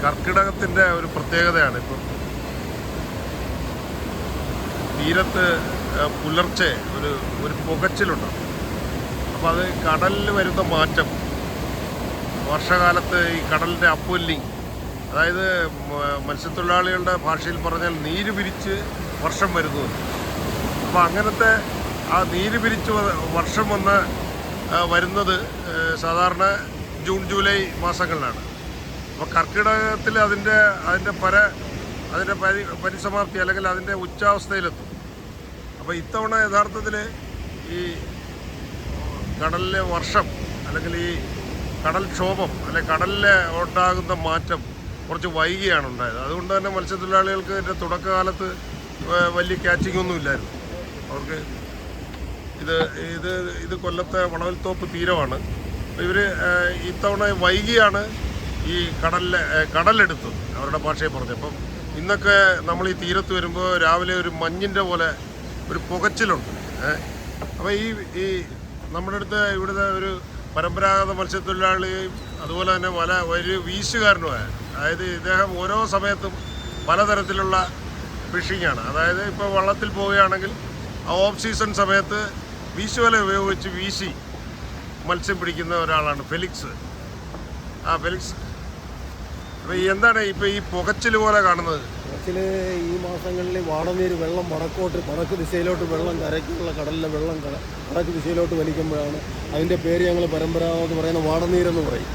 കർക്കിടകത്തിൻ്റെ ഒരു പ്രത്യേകതയാണ്. ഇപ്പം തീരത്ത് പുലർച്ചെ ഒരു പുകച്ചിലുണ്ട്. അപ്പോൾ അത് കടലിൽ വരുന്ന മാറ്റം, വർഷകാലത്ത് ഈ കടലിൻ്റെ അപ്വെല്ലിങ്, അതായത് മത്സ്യത്തൊഴിലാളികളുടെ ഭാഷയിൽ പറഞ്ഞാൽ നീര് പിരിച്ച് വർഷം വരുന്നു. അപ്പോൾ അങ്ങനത്തെ ആ നീര് പിരിച്ച് വർഷം വരുന്നത് സാധാരണ ജൂൺ ജൂലൈ മാസങ്ങളിലാണ്. അപ്പോൾ കർക്കിടകത്തിൽ അതിൻ്റെ പരിസമാപ്തി അല്ലെങ്കിൽ അതിൻ്റെ ഉച്ചാവസ്ഥയിലെത്തും. അപ്പോൾ ഇത്തവണ യഥാർത്ഥത്തിൽ ഈ കടലിലെ വർഷം അല്ലെങ്കിൽ ഈ കടൽക്ഷോഭം അല്ലെങ്കിൽ കടലിലെ ഉണ്ടാകുന്ന മാറ്റം കുറച്ച് വൈകിയാണ് ഉണ്ടായത്. അതുകൊണ്ട് തന്നെ മത്സ്യത്തൊഴിലാളികൾക്ക് ഇതിൻ്റെ തുടക്കകാലത്ത് വലിയ ക്യാച്ചിങ് ഒന്നും ഇല്ലായിരുന്നു. അവർക്ക് ഇത് കൊല്ലത്തെ വളവൽത്തോപ്പ് തീരമാണ്. ഇവർ ഇത്തവണ വൈകിയാണ് ഈ കടലെടുത്തത്, അവരുടെ ഭാഷയെ പറഞ്ഞപ്പം. ഇന്നൊക്കെ നമ്മൾ ഈ തീരത്ത് വരുമ്പോൾ രാവിലെ ഒരു മഞ്ഞിൻ്റെ പോലെ ഒരു പുകച്ചിലുണ്ട്. അപ്പോൾ ഈ നമ്മുടെ അടുത്ത് ഇവിടുത്തെ ഒരു പരമ്പരാഗത മത്സ്യത്തൊഴിലാളിയും അതുപോലെ തന്നെ വലിയ വീശുകാരനുമായ, അതായത് ഇദ്ദേഹം ഓരോ സമയത്തും പലതരത്തിലുള്ള ഫിഷിങ്ങാണ്. അതായത് ഇപ്പോൾ വള്ളത്തിൽ പോവുകയാണെങ്കിൽ ഓഫ് സീസൺ സമയത്ത് വീശുവല ഉപയോഗിച്ച് വീശി മത്സ്യം പിടിക്കുന്ന ഒരാളാണ് ഫെലിക്സ്. ഫെലിക്സ്, അപ്പോൾ എന്താണ് ഇപ്പോൾ ഈ പുകച്ചിൽ പോലെ കാണുന്നത്? പുകച്ചിൽ ഈ മാസങ്ങളിൽ വാടനീര് വെള്ളം വടക്ക് ദിശയിലോട്ട് വെള്ളം കരയ്ക്കുള്ള കടലിലെ വെള്ളം വടക്ക് ദിശയിലോട്ട് വലിക്കുമ്പോഴാണ് അതിൻ്റെ പേര് ഞങ്ങൾ പരമ്പരാഗത പറയുന്ന വാടനീരെന്ന് പറയും.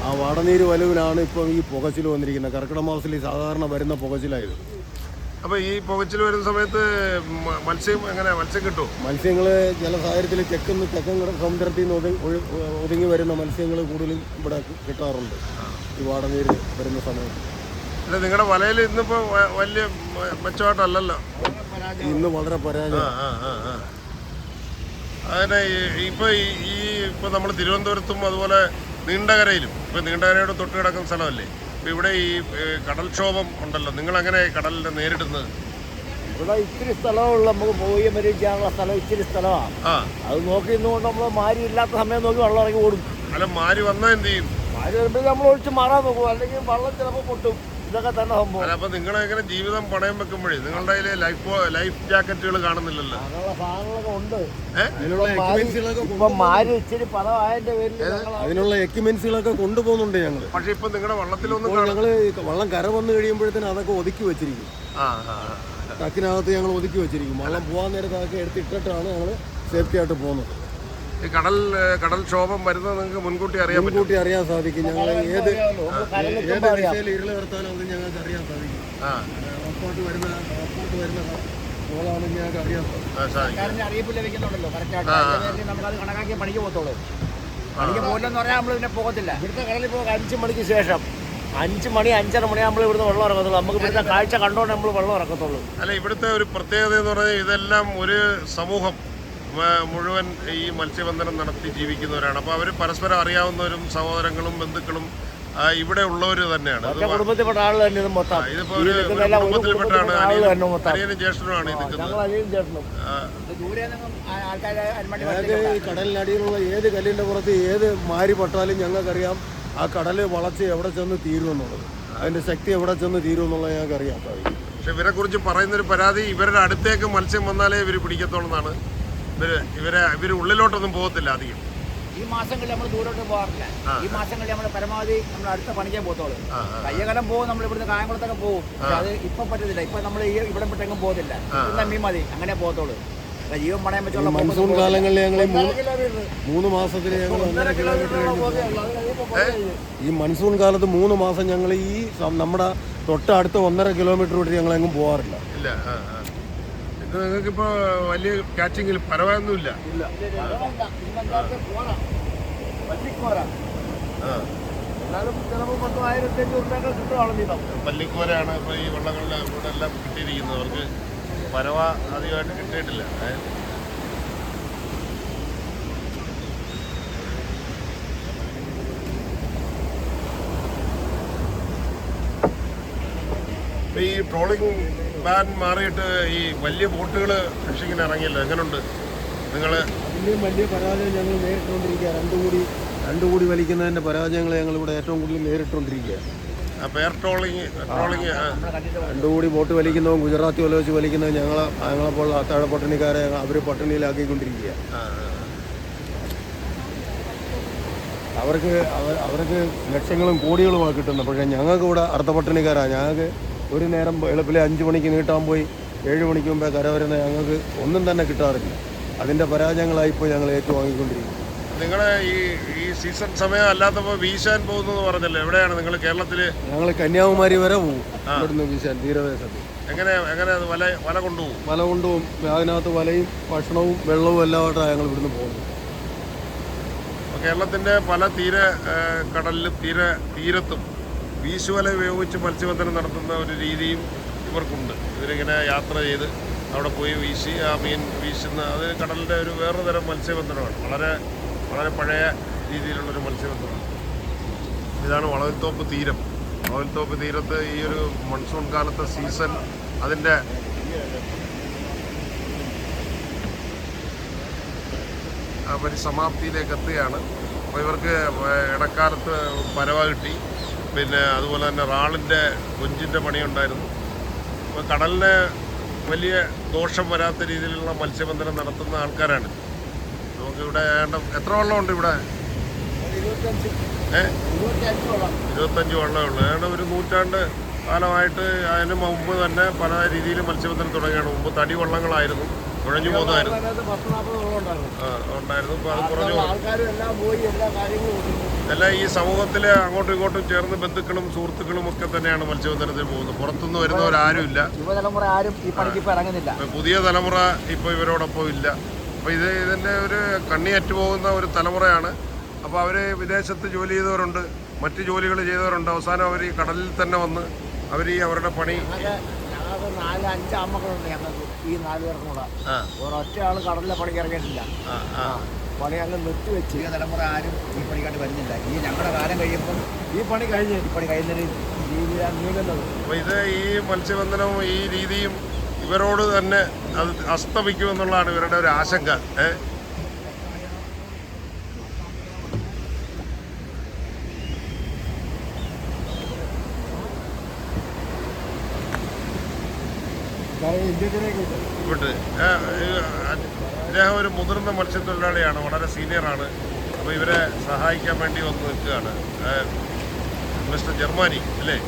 ആ വാടനീര് വലുവിലാണ് ഇപ്പം ഈ പുകച്ചിൽ വന്നിരിക്കുന്നത്. കർക്കിടക മാസത്തിൽ സാധാരണ വരുന്ന പുകച്ചിലായത്. അപ്പോൾ ഈ പുകച്ചിൽ വരുന്ന സമയത്ത് മത്സ്യം കിട്ടുമോ? മത്സ്യങ്ങൾ ചില സാഹചര്യത്തിൽ തെക്കൻ സമുദ്രത്തിൽ നിന്ന് ഒതുങ്ങി വരുന്ന മത്സ്യങ്ങൾ കൂടുതലും ഇവിടെ കിട്ടാറുണ്ട് ഈ വാടനീര് വരുന്ന സമയത്ത്. അല്ല, നിങ്ങളുടെ വലയിൽ ഇന്നിപ്പോൾ വലിയ മെച്ചമായിട്ടല്ലല്ലോ? ഇന്ന് വളരെ പരാജയം. അങ്ങനെ ഇപ്പോൾ നമ്മൾ തിരുവനന്തപുരത്തും അതുപോലെ നീണ്ടകരയിലും, ഇപ്പോൾ നീണ്ടകരയോട് തൊട്ട് കിടക്കുന്ന സ്ഥലമല്ലേ, ഇപ്പോൾ ഇവിടെ ഈ കടൽക്ഷോഭം ഉണ്ടല്ലോ, നിങ്ങളെങ്ങനെ കടലിനെ നേരിടുന്നത്? ഇവിടെ ഇച്ചിരി സ്ഥലമുള്ള നമുക്ക് പോയി മരിക്കാനുള്ള സ്ഥലം ഇച്ചിരി സ്ഥലമാണ്. അത് നോക്കി ഇന്നുകൊണ്ട് നമ്മൾ മാരി ഇല്ലാത്ത സമയം നോക്കി വെള്ളം ഇറങ്ങി ഓടും. അല്ല, മാരി വന്നാൽ എന്ത് ചെയ്യും? മാരി വരുമ്പോൾ നമ്മൾ ഒഴിച്ച് മാറാൻ നോക്കും, അല്ലെങ്കിൽ വെള്ളം ചിലപ്പോൾ പൊട്ടും. ഇതൊക്കെ തന്നെ സംഭവം. അല്ല, അപ്പോൾ നിങ്ങളെങ്ങനെ ജീവിതം പണയം വെക്കുമ്പോഴേ നിങ്ങളുടെ കയ്യിൽ ലൈഫ് ജാക്കറ്റുകൾ കാണുന്നില്ലല്ലോ? അങ്ങനെയുള്ള സാധനങ്ങളൊക്കെ ഉണ്ട്. ഇപ്പം മാരി ഇച്ചിരി പണമായതിൻ്റെ പേരിൽ അതിനുള്ള എക്യുപ്മെന്റ്സുകളൊക്കെ കൊണ്ടുപോകുന്നുണ്ട് ഞങ്ങൾ. പക്ഷേ ഇപ്പം നിങ്ങളുടെ വള്ളത്തിലൊന്നും ഞങ്ങൾ വള്ളം കര വന്നു കഴിയുമ്പോഴത്തേനും അതൊക്കെ ഒതുക്കി വെച്ചിരിക്കും. ട്രക്കിനകത്ത് ഞങ്ങൾ ഒതുക്കി വെച്ചിരിക്കും. വള്ളം പോകാൻ നേരത്ത് അതൊക്കെ എടുത്തിട്ടിട്ടാണ് ഞങ്ങൾ സേഫ്റ്റി ആയിട്ട് പോകുന്നത്. ഈ കടൽക്ഷോഭം വരുന്നത് നിങ്ങൾക്ക് മുൻകൂട്ടി അറിയാൻ സാധിക്കും. ഞങ്ങൾ ഏത് ദിശയിൽ ഇരുള് നിർത്താനോ ഒന്നും ഞങ്ങൾക്ക് അറിയാൻ സാധിക്കും. അപ്പോട്ട് വരുന്ന കോളാണെന്ന് ഞങ്ങൾക്ക് അറിയാൻ സാധിക്കും. അറിയിപ്പ് ലഭിക്കുന്നുണ്ടല്ലോ കറക്റ്റായിട്ട്. നമുക്കത് കണക്കാക്കി പണിക്ക് പോകത്തുള്ളൂ. പണിക്ക് പോകില്ലെന്ന് പറഞ്ഞാൽ നമ്മൾ പിന്നെ പോകത്തില്ല. ഇവിടുത്തെ കടലിൽ പോകുക 5 മണിക്ക് ശേഷം 5 മണി 5:30 മണി നമ്മൾ ഇവിടുന്ന് വെള്ളം ഇറക്കത്തുള്ളൂ. നമുക്ക് ഇവിടുത്തെ കാഴ്ച കണ്ടുകൊണ്ട് നമ്മൾ വെള്ളം ഇറക്കത്തുള്ളൂ. അല്ല, ഇവിടുത്തെ ഒരു പ്രത്യേകത എന്ന് പറഞ്ഞാൽ ഇതെല്ലാം ഒരു സമൂഹം മുഴുവൻ ഈ മത്സ്യബന്ധനം നടത്തി ജീവിക്കുന്നവരാണ്. അപ്പോൾ അവർ പരസ്പരം അറിയാവുന്നവരും സഹോദരങ്ങളും ബന്ധുക്കളും ഇവിടെ ഉള്ളവർ തന്നെയാണ്. കുടുംബത്തിൽപ്പെട്ട ആൾ തന്നെ ഇത് മൊത്തം. ഇതിപ്പോ ഒരു കുടുംബത്തിൽപ്പെട്ടാണ്, അനിയനും ജ്യേഷ്ഠനുമാണ് ഇത്. ഈ കടലിനടിയിലുള്ള ഏത് കല്ലിൻ്റെ പുറത്ത് ഏത് മാരി പട്ടാലും ഞങ്ങൾക്കറിയാം ആ കടൽ വളച്ച് എവിടെ ചെന്ന് തീരുമെന്നുള്ളത്, അതിൻ്റെ ശക്തി എവിടെ ചെന്ന് തീരുമെന്നുള്ളത് ഞങ്ങൾക്കറിയാം. പക്ഷെ ഇവരെക്കുറിച്ച് പറയുന്നൊരു പരാതി, ഇവരുടെ അടുത്തേക്ക് മത്സ്യം വന്നാലേ ഇവർ പിടിക്കത്തോളെന്നാണ്. ഇവർ ഉള്ളിലോട്ടൊന്നും പോകത്തില്ല അധികം. ഈ മാസങ്ങളിൽ നമ്മൾ ദൂരോട്ട് പോകാറില്ല. ഈ മാസങ്ങളിൽ നമ്മൾ പരമാവധി നമ്മൾ അടുത്ത പണിക്കേ പോകത്തുള്ളൂ. കയ്യകലം പോകും, നമ്മൾ ഇവിടുന്ന് കായംകുളത്തൊക്കെ പോകും. അത് ഇപ്പൊ പറ്റത്തില്ല. ഇപ്പൊ നമ്മൾ ഇവിടെ വിട്ടെങ്കിലും പോകത്തില്ല. മീൻ മതി, അങ്ങനെ പോകത്തുള്ളൂ. ജീവൻ പണയം വെച്ചുള്ള മൺസൂൺ കാലങ്ങളിൽ ഞങ്ങൾ 3 മാസത്തിൽ ഞങ്ങൾ 1.5 കിലോമീറ്റർ ഈ മൺസൂൺ കാലത്ത് 3 മാസം ഞങ്ങൾ ഈ നമ്മുടെ തൊട്ടടുത്ത 1.5 കിലോമീറ്റർ വിട്ട് ഞങ്ങൾ എങ്ങും പോകാറില്ല. നിങ്ങൾക്കിപ്പോൾ വലിയ ക്യാച്ചിങ്ങിൽ പരവൊന്നുമില്ല. പല്ലിക്കോരയാണ് ഇപ്പോൾ ഈ വള്ളങ്ങളുടെ ഇവിടെ എല്ലാം കിട്ടിയിരിക്കുന്നത്. അവർക്ക് പരവ അധികമായിട്ട് കിട്ടിയിട്ടില്ല. ഈ ട്രോളിംഗ് ബാൻ മാറിയിട്ട് ഈ വലിയ ബോട്ടുകൾ ഫിഷിങ്ങിന് ഇറങ്ങിയല്ലോ, എങ്ങനെയുണ്ട് നിങ്ങൾ? അതിൻ്റെയും വലിയ പരാജയം ഞങ്ങൾ നേരിട്ടുകൊണ്ടിരിക്കുക. രണ്ടുകൂടി വലിക്കുന്നതിൻ്റെ പരാജയങ്ങൾ ഞങ്ങളിവിടെ ഏറ്റവും കൂടുതൽ നേരിട്ടുകൊണ്ടിരിക്കുക. പെയർ ട്രോളിങ് നമ്മളെ കണ്ടിട്ട് രണ്ടു കൂടി ബോട്ട് വലിക്കുന്നതും ഗുജറാത്തി വല വെച്ച് വലിക്കുന്നതും ഞങ്ങളെപ്പോലുള്ള അത്താഴ പട്ടിണിക്കാരെ അവർ പട്ടിണിയിലാക്കിക്കൊണ്ടിരിക്കുക. അവർക്ക് ലക്ഷങ്ങളും കോടികളുമാണ് കിട്ടുന്നത്. പക്ഷേ ഞങ്ങൾക്ക് ഇവിടെ അർദ്ധപട്ടിണിക്കാരാണ്. ഞങ്ങൾക്ക് ഒരു നേരം എളുപ്പിലെ 5 മണിക്ക് നീട്ടാൻ പോയി 7 മണിക്ക് മുമ്പേ കര വരുന്ന ഞങ്ങൾക്ക് ഒന്നും തന്നെ കിട്ടാറില്ല. അതിൻ്റെ പരാജയങ്ങളായിപ്പോൾ ഞങ്ങൾ ഏറ്റുവാങ്ങിക്കൊണ്ടിരിക്കും. നിങ്ങൾ ഈ സീസൺ സമയം അല്ലാത്തപ്പോൾ വീശാൻ പോകുന്നു പറഞ്ഞല്ലോ, എവിടെയാണ് നിങ്ങൾ കേരളത്തിൽ? ഞങ്ങൾ കന്യാകുമാരി വരെ പോകും ഇവിടുന്ന് വീശാൻ തീരദേശത്ത്. എങ്ങനെ അത് വല കൊണ്ടുപോകും? വല കൊണ്ടുപോകും. അതിനകത്ത് വലയും ഭക്ഷണവും വെള്ളവും എല്ലാമായിട്ടാണ് ഞങ്ങൾ ഇവിടുന്ന് പോകുന്നത്. കേരളത്തിൻ്റെ പല കടലിലും തീരത്തും വീശുവല ഉപയോഗിച്ച് മത്സ്യബന്ധനം നടത്തുന്ന ഒരു രീതിയും ഇവർക്കുണ്ട്. ഇവരിങ്ങനെ യാത്ര ചെയ്ത് അവിടെ പോയി വീശി ആ മീൻ വീശുന്ന അത് കടലിൻ്റെ ഒരു വേറൊരു തരം മത്സ്യബന്ധനമാണ്. വളരെ വളരെ പഴയ രീതിയിലുള്ളൊരു മത്സ്യബന്ധനമാണ്. ഇതാണ് വളവൽത്തോപ്പ് തീരം. വളവൽത്തോപ്പ് തീരത്ത് ഈ ഒരു മൺസൂൺ കാലത്തെ സീസൺ അതിൻ്റെ പരിസമാപ്തിയിലേക്ക് എത്തുകയാണ്. അപ്പോൾ ഇവർക്ക് ഇടക്കാലത്ത് പരവ കിട്ടി, പിന്നെ അതുപോലെ തന്നെ റാളിൻ്റെ കൊഞ്ചിൻ്റെ പണിയുണ്ടായിരുന്നു. അപ്പോൾ കടലിന് വലിയ ദോഷം വരാത്ത രീതിയിലുള്ള മത്സ്യബന്ധനം നടത്തുന്ന ആൾക്കാരാണ്. നമുക്കിവിടെ എത്ര വെള്ളമുണ്ട് ഇവിടെ? 25 വെള്ളമേ ഉള്ളൂ. ഏതാണ്ട് ഒരു നൂറ്റാണ്ട് കാലമായിട്ട് അതിന് മുമ്പ് തന്നെ പല രീതിയിൽ മത്സ്യബന്ധനം തുടങ്ങിയാണ്. മുമ്പ് തടി വള്ളങ്ങളായിരുന്നു, കുഴഞ്ഞു പോകുന്നതായിരുന്നു. ഉണ്ടായിരുന്നു. ഇപ്പോൾ അത് കുറഞ്ഞു. എല്ലാം ഈ സമൂഹത്തിൽ അങ്ങോട്ടും ഇങ്ങോട്ടും ചേർന്ന് ബന്ധുക്കളും സുഹൃത്തുക്കളും ഒക്കെ തന്നെയാണ് മത്സ്യബന്ധനത്തിന് പോകുന്നത്. പുറത്തുനിന്ന് വരുന്നവരാരുമില്ല. പുതിയ തലമുറ ഇപ്പോൾ ഇവരോടൊപ്പം ഇല്ല. അപ്പോൾ ഇതിൻ്റെ ഒരു കണ്ണിയറ്റു പോകുന്ന ഒരു തലമുറയാണ്. അപ്പോൾ അവർ വിദേശത്ത് ജോലി ചെയ്തവരുണ്ട്, മറ്റ് ജോലികൾ ചെയ്തവരുണ്ട്. അവസാനം അവർ ഈ കടലിൽ തന്നെ വന്ന് അവരുടെ പണി 4-5 അമ്മക്കളുണ്ട് ഞങ്ങൾക്ക്. ഈ 4 പേർക്കും കൂടെ ഒരൊറ്റ ആൾ കടലിലെ പണിക്ക് ഇറങ്ങിയിട്ടില്ല. പണി അങ്ങ് നിർത്തിവെച്ച് ഈ തലമുറ ആരും ഈ പണിക്കാട്ട് വരുന്നില്ല. ഈ ഞങ്ങളുടെ കാലം കഴിയുമ്പം ഈ പണി കഴിയുന്നൊരു രീതിയിലാണ് നീങ്ങുന്നത്. അപ്പോൾ ഈ മത്സ്യബന്ധനവും ഈ രീതിയും ഇവരോട് തന്നെ അത് അസ്തമിക്കുമെന്നുള്ളതാണ് ഇവരുടെ ഒരു ആശങ്ക. വിട്ട് ഇദ്ദേഹം ഒരു മുതിർന്ന മത്സ്യത്തൊഴിലാളിയാണ്, വളരെ സീനിയറാണ്. അപ്പോൾ ഇവരെ സഹായിക്കാൻ വേണ്ടി വന്ന് നിൽക്കുകയാണ് മിസ്റ്റർ ജർമാനി അല്ലേ,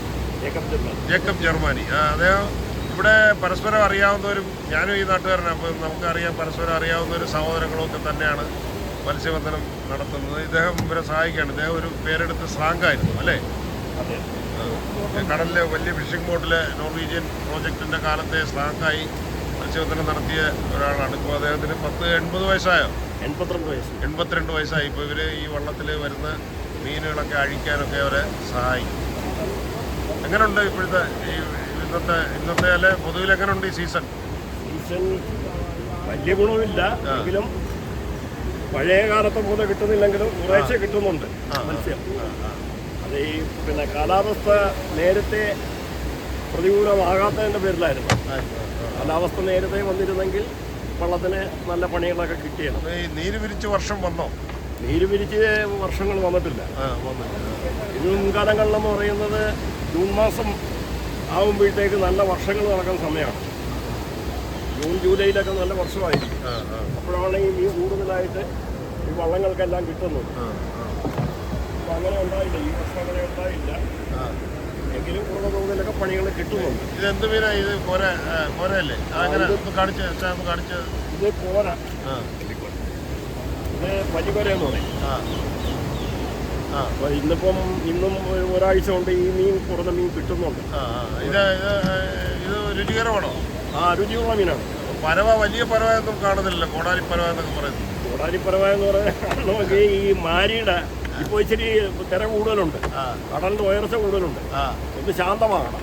ജേക്കബ് ജർമാനി. അദ്ദേഹം ഇവിടെ പരസ്പരം അറിയാവുന്നവരും, ഞാനും ഈ നാട്ടുകാരനാണ്. അപ്പോൾ നമുക്കറിയാം പരസ്പരം അറിയാവുന്ന ഒരു സഹോദരങ്ങളും ഒക്കെ തന്നെയാണ് മത്സ്യബന്ധനം നടത്തുന്നത്. ഇദ്ദേഹം ഇവരെ സഹായിക്കുകയാണ്. ഇദ്ദേഹം ഒരു പേരെടുത്ത് സ്രാങ്കായിരുന്നു അല്ലേ? കടലിലെ വലിയ ഫിഷിംഗ് ബോട്ടിലെ നോർവീജിയൻ പ്രോജക്റ്റിൻ്റെ കാലത്തെ സ്രാങ്കായി മത്സ്യബന്ധനം നടത്തിയ ഒരാളാണ്. ഇപ്പോൾ അദ്ദേഹത്തിന് 80 വയസ്സായോ? 82 വയസ്സായി. ഇപ്പോൾ ഇവർ ഈ വള്ളത്തിൽ വരുന്ന മീനുകളൊക്കെ അഴിക്കാനൊക്കെ അവരെ സഹായിക്കും. എങ്ങനെയുണ്ട് ഇപ്പോഴത്തെ ഇന്നത്തെ അല്ലെ പൊതുവിൽ എങ്ങനെയുണ്ട് ഈ സീസൺ? വലിയ ഗുണമില്ല എങ്കിലും പഴയ കാലത്തെ പോലെ കിട്ടുന്നില്ലെങ്കിലും കുറേശ്ശെ കിട്ടുന്നുണ്ട് മത്സ്യം. അത് ഈ കാലാവസ്ഥ നേരത്തെ പ്രതികൂലമാകാത്തതിൻ്റെ പേരിലായിരുന്നു. കാലാവസ്ഥ നേരത്തെ വന്നിരുന്നെങ്കിൽ വള്ളത്തിന് നല്ല പണികളൊക്കെ കിട്ടിയാണ്. നീര് വിരിച്ച് വർഷം വന്നോ? നീര് വിരിച്ച് വർഷങ്ങൾ വന്നിട്ടില്ല. ഇത് മുൻകാലങ്ങളിലെന്ന് പറയുന്നത് ജൂൺ മാസം ആകുമ്പോഴത്തേക്ക് നല്ല വർഷങ്ങൾ നടക്കുന്ന സമയമാണ്. ജൂൺ ജൂലൈയിലൊക്കെ നല്ല വർഷമായിരിക്കും. അപ്പോഴാണ് ഈ മീൻ കൂടുതലായിട്ട് ഈ വള്ളങ്ങൾക്കെല്ലാം കിട്ടുന്നത്. അപ്പോൾ അങ്ങനെ ഉണ്ടായില്ല, ഈ വർഷം അങ്ങനെ ഉണ്ടായില്ല. എങ്കിലും കുറഞ്ഞ തോതിലൊക്കെ പണികൾ കിട്ടുന്നുണ്ട്. ഇതെന്ത് മീനാ? ഇത് കോരയല്ലേ? കാണിച്ച് ഇത് കോര, ഇത് പനിക്കൊരയെന്ന് പറയും. അപ്പോൾ ഇന്നും ഒരാഴ്ച കൊണ്ട് ഈ മീൻ കുറഞ്ഞ മീൻ കിട്ടുന്നുണ്ട്. ഇത് രുചികരമാണോ? രുചിയുള്ള മീനാണ്. പരവ വലിയ പരവ ഒന്നും കാണുന്നില്ല, കോടാലിപ്പരവ എന്നൊക്കെ പറയുന്നത്. കോടാലിപ്പരവ എന്ന് പറഞ്ഞാൽ നമുക്ക് ഈ മാരിയുടെ ഇപ്പോൾ ഇച്ചിരി തിര കൂടുതലുണ്ട്, കടലിൻ്റെ ഉയർച്ച കൂടുതലുണ്ട്. ഒന്ന് ശാന്തമാകണം.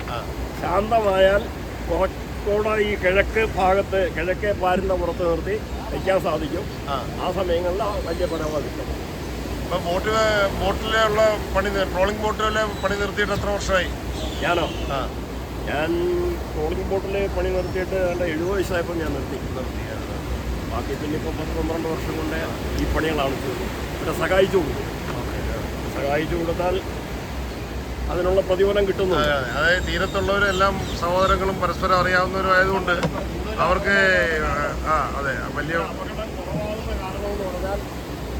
ശാന്തമായാൽ കുറച്ചുകൂടെ ഈ കിഴക്കേ പാരിൻ്റെ പുറത്ത് നിർത്തി വയ്ക്കാൻ സാധിക്കും. ആ സമയങ്ങളിൽ വലിയ പരവ കിട്ടും. ഇപ്പം ബോട്ടിലുള്ള പണി, ട്രോളിംഗ് ബോട്ടിലെ പണി നിർത്തിയിട്ട് എത്ര വർഷമായി? ഞാനോ? ഞാൻ ട്രോളിംഗ് ബോട്ടിൽ പണി നിർത്തിയിട്ട് 70 വയസ്സായപ്പോൾ ഞാൻ നിർത്തി. ബാക്കി പിന്നെ ഇപ്പം 10-12 വർഷം കൊണ്ട് ഈ പണികളാണ് ചെയ്തത്. ഇവിടെ സഹായിച്ചു കൊടുത്താൽ അതിനുള്ള പ്രതിഫലം കിട്ടുന്നുണ്ട്. അതായത് തീരത്തുള്ളവരെല്ലാം സഹോദരങ്ങളും പരസ്പരം അറിയാവുന്നവരും ആയതുകൊണ്ട് അവർക്ക് അതെ വലിയ കാരണമെന്ന് പറഞ്ഞാൽ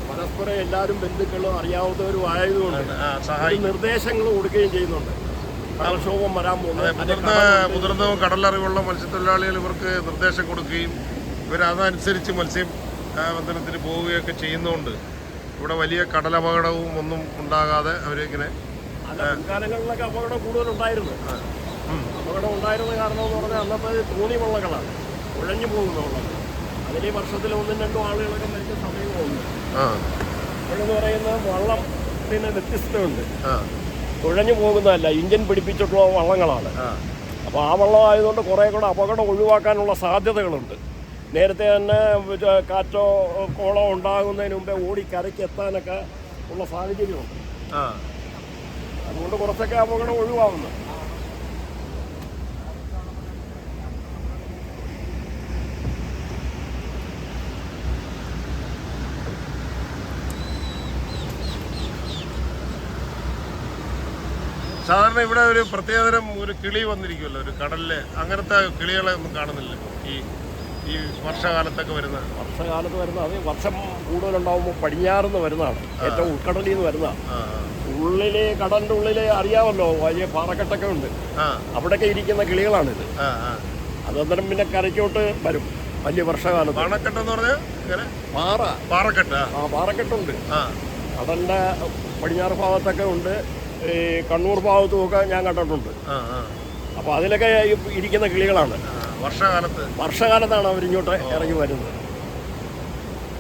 പരസ്പരം എല്ലാവരും ബന്ധുക്കളും അറിയാവുന്നവരും ആയതുകൊണ്ട് നിർദ്ദേശങ്ങൾ കൊടുക്കുകയും ചെയ്യുന്നുണ്ട്. കടൽക്ഷോഭം വരാൻ പോകുന്നത് മുതിർന്നവും കടലറിവുള്ള മത്സ്യത്തൊഴിലാളികൾ ഇവർക്ക് നിർദ്ദേശം കൊടുക്കുകയും ഇവരതനുസരിച്ച് മത്സ്യബന്ധനത്തിന് പോവുകയൊക്കെ ചെയ്യുന്നതുകൊണ്ട് ഇവിടെ വലിയ കടലപകടവും ഒന്നും ഉണ്ടാകാതെ അവരിങ്ങനെ കാലങ്ങളിലൊക്കെ അപകടം കൂടുതലുണ്ടായിരുന്നു. അപകടം ഉണ്ടായിരുന്ന കാരണം എന്ന് പറഞ്ഞാൽ അന്നത്തെ തോണി വള്ളങ്ങളാണ്, കുഴഞ്ഞു പോകുന്ന വള്ളങ്ങൾ. അതിൽ വർഷത്തിൽ 1-2 ആളുകളൊക്കെ മരിച്ച സമയങ്ങളുണ്ട്. ഇപ്പോഴെന്ന് പറയുന്ന വള്ളത്തിന് വ്യത്യസ്തമുണ്ട്. തുഴഞ്ഞു പോകുന്നതല്ല, ഇഞ്ചിൻ പിടിപ്പിച്ചിട്ടുള്ള വള്ളങ്ങളാണ്. അപ്പോൾ ആ വള്ളം ആയതുകൊണ്ട് കുറേ കൂടെ അപകടം ഒഴിവാക്കാനുള്ള സാധ്യതകളുണ്ട്. നേരത്തെ തന്നെ കാറ്റോ കോളോ ഉണ്ടാകുന്നതിന് മുമ്പേ ഓടി കരയ്ക്ക് എത്താനൊക്കെ ഉള്ള സാഹചര്യമുണ്ട്. അതുകൊണ്ട് കുറച്ചൊക്കെ അപകടം ഒഴിവാകുന്നു. സാധാരണ ഇവിടെ ഒരു പ്രത്യേകതരം ഒരു കിളി വന്നിരിക്കുമല്ലോ, ഒരു കടലിലെ അങ്ങനത്തെ കിളികളെ ഒന്നും കാണുന്നില്ല ഈ വർഷകാലത്തൊക്കെ വരുന്ന. വർഷകാലത്ത് വരുന്ന അത് വർഷം കൂടുതലുണ്ടാകുമ്പോൾ പടിഞ്ഞാറുനിന്ന് വരുന്നതാണ്, ഏറ്റവും ഉൾക്കടലിൽ നിന്ന് വരുന്നതാണ്. ഉള്ളിലെ കടലിൻ്റെ ഉള്ളിൽ അറിയാമല്ലോ, വലിയ പാറക്കെട്ടൊക്കെ ഉണ്ട്. അവിടെയൊക്കെ ഇരിക്കുന്ന കിളികളാണിത്. അത് അന്നേരം പിന്നെ കരയ്ക്കോട്ട് വരും വലിയ വർഷകാലത്ത്. പാറക്കെട്ടെന്ന് പറഞ്ഞാൽ പാറക്കെട്ട് പാറക്കെട്ടുണ്ട്. കടലിൻ്റെ പടിഞ്ഞാറ് ഭാഗത്തൊക്കെ ഉണ്ട്, ഈ കണ്ണൂർ ഭാഗത്തുമൊക്കെ ഞാൻ കണ്ടിട്ടുണ്ട്. അപ്പോൾ അതിലൊക്കെ ഇരിക്കുന്ന കിളികളാണ്. വർഷകാലത്താണ് അവരിങ്ങോട്ട് ഇറങ്ങി വരുന്നത്.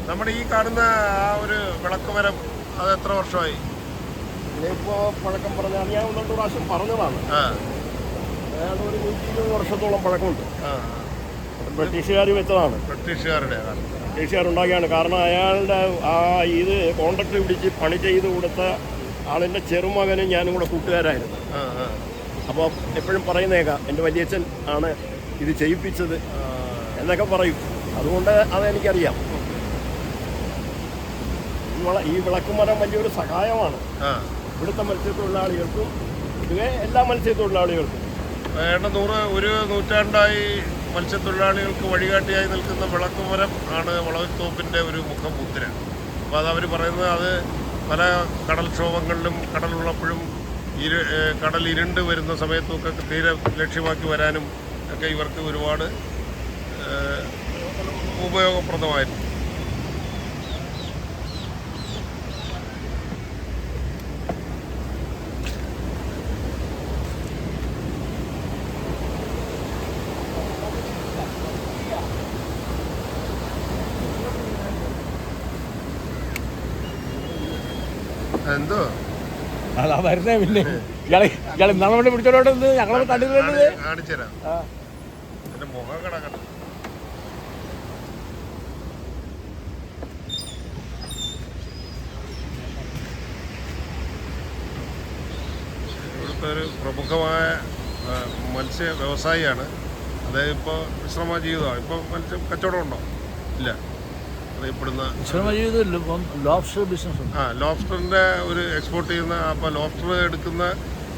നമ്മുടെ ഈ കാണുന്ന ആ ഒരു വിളക്കുമരം അത് എത്ര വർഷമായി? ഇതിപ്പോൾ പഴക്കം പറഞ്ഞാൽ ഞാൻ 1-2 പ്രാവശ്യം പറഞ്ഞതാണ്. ഏതാണ്ട് ഒരു 120 വർഷത്തോളം പഴക്കമുണ്ട്. ബ്രിട്ടീഷുകാർ വെച്ചതാണ്. ബ്രിട്ടീഷുകാരുണ്ടാക്കിയാണ്. കാരണം അയാളുടെ ഇത് കോൺട്രാക്ട് പിടിച്ച് പണി ചെയ്ത് കൊടുത്ത ആളിൻ്റെ ചെറുമകനും ഞാനും കൂടെ കൂട്ടുകാരായിരുന്നു. അപ്പോൾ എപ്പോഴും പറയുന്നേക്കാം എൻ്റെ വലിയച്ഛൻ ആണ് ഇത് ചെയ്യിപ്പിച്ചത് എന്നൊക്കെ പറയും. അതുകൊണ്ട് അതെനിക്കറിയാം. ഈ വിളക്കുമരം വലിയൊരു സഹായമാണ് ഇവിടുത്തെ മത്സ്യത്തൊഴിലാളികൾക്കും, ഇതുവേ എല്ലാ മത്സ്യത്തൊഴിലാളികൾക്കും. ഒരു നൂറ്റാണ്ടായി മത്സ്യത്തൊഴിലാളികൾക്ക് വഴികാട്ടിയായി നിൽക്കുന്ന വിളക്കുമരം ആണ് വളവത്തോപ്പിൻ്റെ ഒരു മുഖമുദ്ര. അപ്പോൾ അതവർ പറയുന്നത് അത് പല കടൽക്ഷോഭങ്ങളിലും കടലുള്ളപ്പോഴും കടൽ ഇരുണ്ട് വരുന്ന സമയത്തൊക്കെ തീരെ ലക്ഷ്യമാക്കി വരാനും ഒക്കെ ഇവർക്ക് ഒരുപാട് ഉപയോഗപ്രദമായിരുന്നു. എന്തോ അതാ വരുന്നേ. പിന്നെ ഇയാൾ നമ്മളെ പിടിച്ചോട്ട് ഞങ്ങളെ കണ്ടിരുന്നത് കാണിച്ചുതരാം. എന്റെ മുഖം കിടക്കണം. ഇവിടുത്തെ ഒരു പ്രമുഖമായ മത്സ്യ വ്യവസായിയാണ്. അദ്ദേഹം ഇപ്പോൾ വിശ്രമ ജീവിതമാണ്. ഇപ്പോൾ മത്സ്യ കച്ചവടം ഉണ്ടോ? ഇല്ല. അറിയപ്പെടുന്ന ലോബ്സ്റ്ററിൻ്റെ ഒരു എക്സ്പോർട്ട് ചെയ്യുന്ന, അപ്പോൾ ലോബ്സ്റ്റർ എടുക്കുന്ന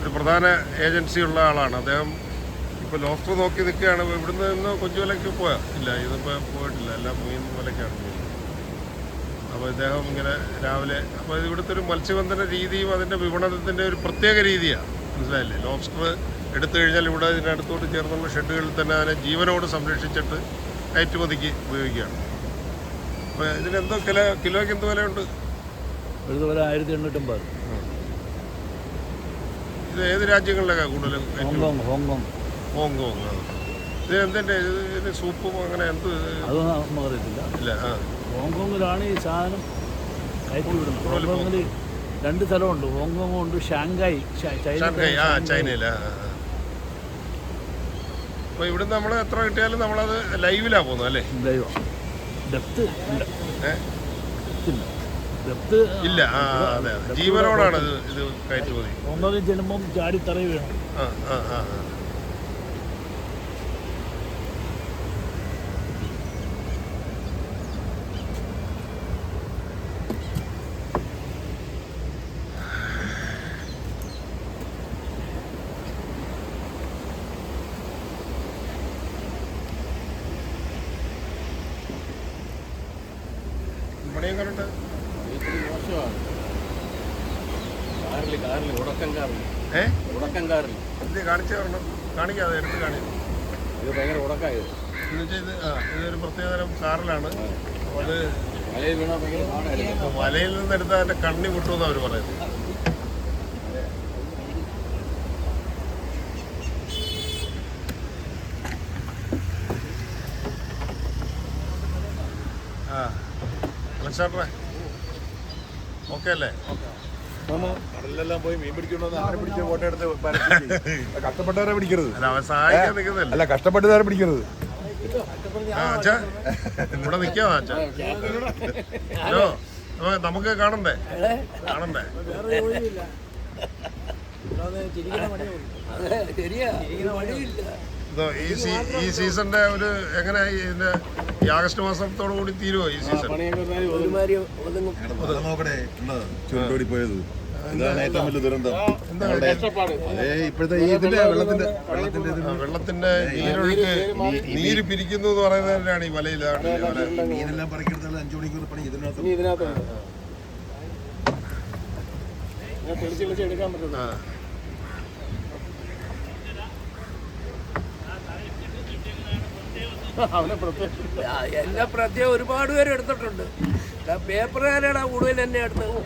ഒരു പ്രധാന ഏജൻസി ഉള്ള ആളാണ് അദ്ദേഹം. ഇപ്പോൾ ലോബ്സ്റ്റർ നോക്കി നിൽക്കുകയാണ്. ഇവിടുന്ന് നിന്ന് കൊഞ്ചു വിലയ്ക്ക് പോയാൽ ഇല്ല, ഇതിപ്പോൾ പോയിട്ടില്ല, എല്ലാം മീൻ വിലയ്ക്കാണ് പോകുന്നത്. അപ്പോൾ ഇദ്ദേഹം ഇങ്ങനെ രാവിലെ, അപ്പോൾ ഇവിടുത്തെ ഒരു മത്സ്യബന്ധന രീതിയും അതിൻ്റെ വിപണനത്തിൻ്റെ ഒരു പ്രത്യേക രീതിയാണ്, മനസ്സിലായില്ലേ? ലോബ്സ്റ്റർ എടുത്തു കഴിഞ്ഞാൽ ഇവിടെ ഇതിനടുത്തോട്ട് ചേർന്നുള്ള ഷെഡുകളിൽ തന്നെ അതിനെ ജീവനോട് സംരക്ഷിച്ചിട്ട് കയറ്റുമതിക്ക് ഉപയോഗിക്കുകയാണ്. അപ്പോൾ ഇതിനെന്തോ കിലോയ്ക്ക് എന്ത് വിലയുണ്ട്? ഒരു വില 1850. ഇത് ഏത് രാജ്യങ്ങളിലൊക്കെയാണ് കൂടുതലും? ഹോങ്കോങ്. ഇത് എന്തിൻ്റെ ഇത് സൂപ്പും അങ്ങനെ എന്ത് അതൊന്നും നമുക്ക് അറിയത്തില്ല. ഇല്ല. ഹോങ്കോങ്ങിലാണ് ഈ സാധനം കയറ്റി വിടുന്നത്. ഹോങ്കോങ്ങിൽ 2 സ്ഥലമുണ്ട്, ഹോങ്കോങ് ഉണ്ട്, ഷാങ്കായ് ചൈനയില്. അപ്പോൾ ഇവിടുന്ന് നമ്മൾ എത്ര കിട്ടിയാലും നമ്മളത് ലൈവിലാണ് പോകുന്നത് അല്ലേ? ലൈവാണ്. ഡെപ്ത് ഇല്ല. അതെ, ജീവനോടാണ് ഇത് കയറ്റുമതി. ഹോങ്കോങ്ങിൽ ചെല്ലുമ്പം ചാടി തറ വീണം. പണിയും കണ്ടിട്ട് എന്ത് കാണിച്ചു തരണം, കാണിക്കാതെ എടുത്ത് കാണിക്കും. ഇത് ഭയങ്കര ഉടക്കായത്. എന്നുവെച്ചാൽ ഇതൊരു പ്രത്യേകതരം കാറിലാണ്. അത് മലയിൽ വീണാൽ ഭയങ്കര പാടായിരുന്നു. മലയിൽ നിന്നെടുത്താൽ എൻ്റെ കണ്ണി വിട്ടുമെന്ന് അവർ പറയുന്നത്. അലക്സാണ്ടറെ ഓക്കെ അല്ലേ? കടലിലെല്ലാം പോയി മീൻ പിടിക്കണമെന്ന് അങ്ങനെ പിടിച്ച ഫോട്ടോ എടുത്ത് കഷ്ടപ്പെട്ടവരെ പിടിക്കരുത്. അല്ല, അവൻ സഹായിക്കാൻ നിൽക്കുന്നില്ല. അല്ല, കഷ്ടപ്പെട്ടവരെ പിടിക്കരുത്. അച്ഛാ ഇവിടെ നിൽക്കാതാ അച്ഛാ? ഹലോ, നമുക്ക് കാണണ്ടേ? കാണണ്ടേ? ഈ സീസണിന്റെ ഒരു എങ്ങനെയായി ഇതിന്റെ ഈ ആഗസ്റ്റ് മാസത്തോടു കൂടി തീരുവോ ഈ സീസൺ? നോക്കണേ, ചുരുണ്ടോടി പോയത് ഇതാണ് ഏറ്റവും വലിയ ദുരന്തം. ഇപ്പോഴത്തെ ഇതിന്റെ വെള്ളത്തിന്റെ നീരൊഴുക്ക് നീര് പിരിക്കുന്നു എന്ന് പറയുന്നത് തന്നെയാണ് ഈ വലയിലാണ്. മീനെല്ലാം പറിക്കെടുത്തുള്ള 5 മണിക്കൂർ പണി ഇതിനകത്ത്. എടുക്കാൻ പറ്റും. എല്ലാ പ്രത്യേകം ഒരുപാട് പേര് എടുത്തിട്ടുണ്ട്. പേപ്പറുകാരാണ് കൂടുതൽ എന്നെ എടുത്തത്.